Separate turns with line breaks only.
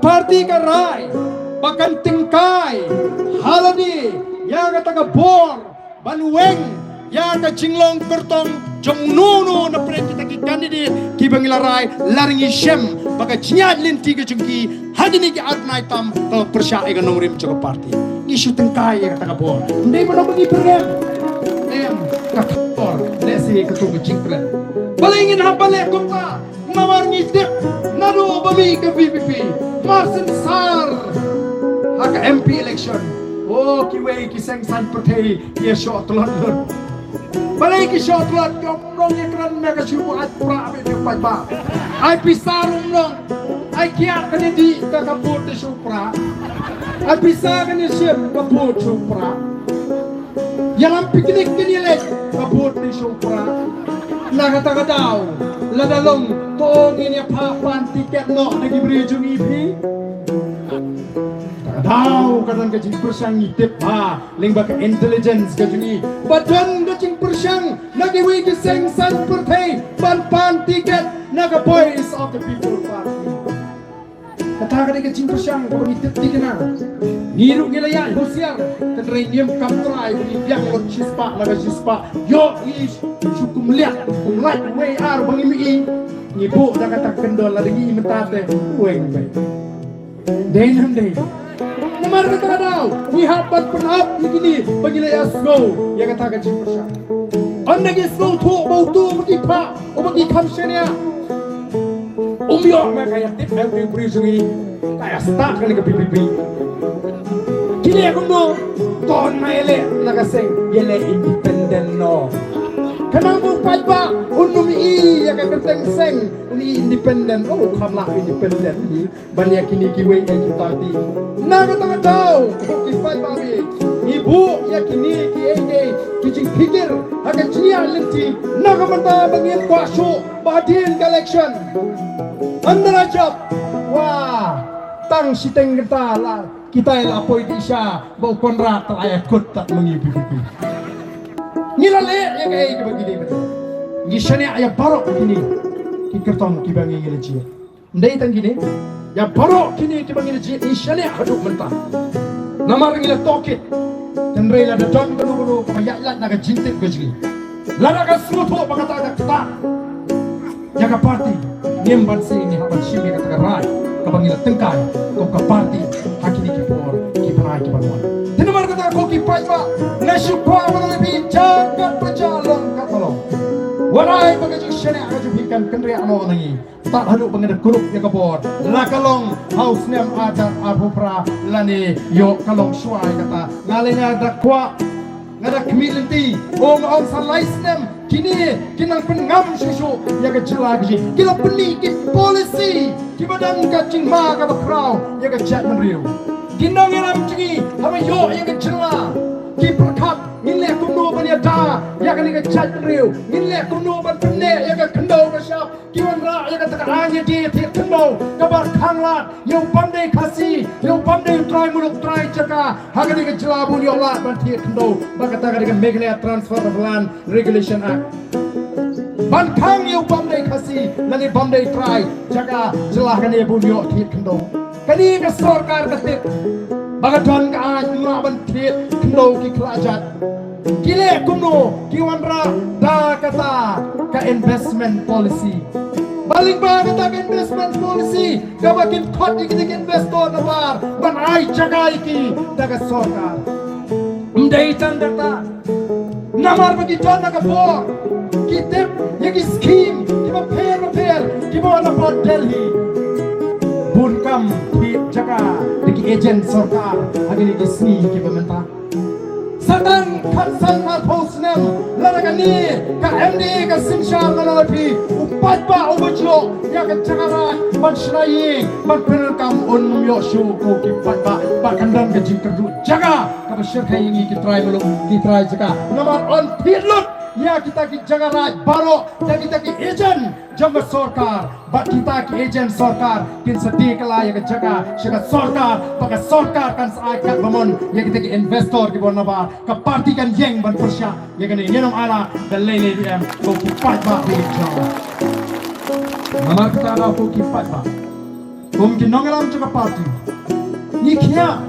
parti ka rai bakan tingkai haladi ya kata ka bor banweng ya ka jinglong kertong jong nunu na pre kita ki candidate ki bangilarai laringi shem baka jinyad linti ka jungki hadini ki atnai tam kalau persya ega nongrim joko parti isu tingkai ya kata ka bor ndai mo bagi program em ka bor lesi ka tu jingpren balingin hapale kumpa nawar ngidip nado bami ke PPP Marsin Sar haka MP election oh kiwe kiseng san pertei ya shot lot balai ki shot lot komrong ekran mega syubu at pra be pai ba ai pisarung long ai kiat kene di ka kaput de supra ai pisar kene ship kaput supra yalam piknik kene le kaput de supra nagatagadaw ladalong tong ini papan tiket no lagi beri jung ipi tahu kadang kajing persang itip ha ling baka intelligence kajungi badan kajing persang lagi wiki seng san pertai pan tiket naga voice of the people party kata kadang kajing persang kau itip tiket na ngiru ngilaya hosiar tenrai niem kamtrai bagi biang lot chispa naga chispa yo ish cukup lihat kumlai way ar bangi mi ngibu dah kata kendol lagi mentate weng baik denam deh namar kata kadau we have but penap begini begini ya slow ya kata kajing persang anda ki slow tu bau tu bagi pak bagi kamsenya yo makanya tip every bridge ini kayak stuck kali ke PPP kini aku mau ton maile nakaseng yele independent no kenapa pajak unum I yang kenteng seng uni independent oh kamlah independent ni banyak kini kiwe yang kita di naga tangan tahu kifat babi ibu ya kini kienge kijing pikir akan cian lenti naga mata bangin kuasu badin election andra job wah tang siteng kita lah kita yang apoi di isya bau konrat teraya kut tak mengipi ngilale ya kayak begini betul ngisane ayah barok begini kikertong kibangi ngileci ndai tang gini ya barok kini kibangi ngileci ngisane haduk mentah namar ngila tokit dan rela da don kanu payaklat naga jintik gajgi lada ka suto bagata ka kita jaga parti nyemban ini haban shimi kata rai kabangila tengkai ko ka parti hakini ki por ki parai ki banwan tinamar kata ko ki pajwa nasukwa wana lebih jagat berjalan katolong warai bagaji shene agaju bikan kendri ano nangi tak haduk bangada kurup ya kabor la kalong house nem ada abupra lani yo kalong suai kata ngalenya dakwa ngada kemilenti om salais nem kini kinang pengam susu ya kecela gaji kila peni ki polisi ki badan kacing ma ka bakrau ya kecak menriu kinang ngelam cigi hama yo ya kecela ki perkat ngile kumno bania da ya kan kecak menriu ngile kumno ban penne ya ka kendo ka syap ki wanra ya ka takanya di kendo ka bar khanglat yo pandai khasi yo pandai try muluk try jaka hagani kecela bun yo la ban ti kendo bakata ka Meghalaya Transfer of Land Regulation Act Bankang yung bandai kasi nani bandai try jaga jelah kani bunyo tit kendo kani ka sarkar katit bagadon ka ay maban tit kendo ki klajat kile kumno ki wanra da kata ka investment policy balik ba kata ka investment policy ka bakin khot ki investor na bar ban ay jaga ki daga sarkar ndai tandata namar bagi jana ka bor kitip yagi scheme kiba pair kiba na pot Delhi bunkam ki jaga diki agent sarkar agini ki sni kiba menta satan khansan na posnem laragani ka MD ka simshar na lapi upat ba ubujlo ya ka jaga ban shrai ban pelkam on yo shu ko ki patba bakandam ka jingkerdu jaga ka bashir kai ngi ki try belum ki try jaga nomor on pilot ya kita ki jaga raj baro dan kita ki agent jaga sarkar bat kita ki agent sarkar kin sedih kala ya ka jaga shika sarkar baka sarkar kan saakat bamon ya kita ki investor ki bona ba ka parti kan yeng ban persya ya kan ngenom ala dalele DM ko ki patba bi jaga namar kita na ko ki patba ko mungkin nongelam juga patu. Ni kia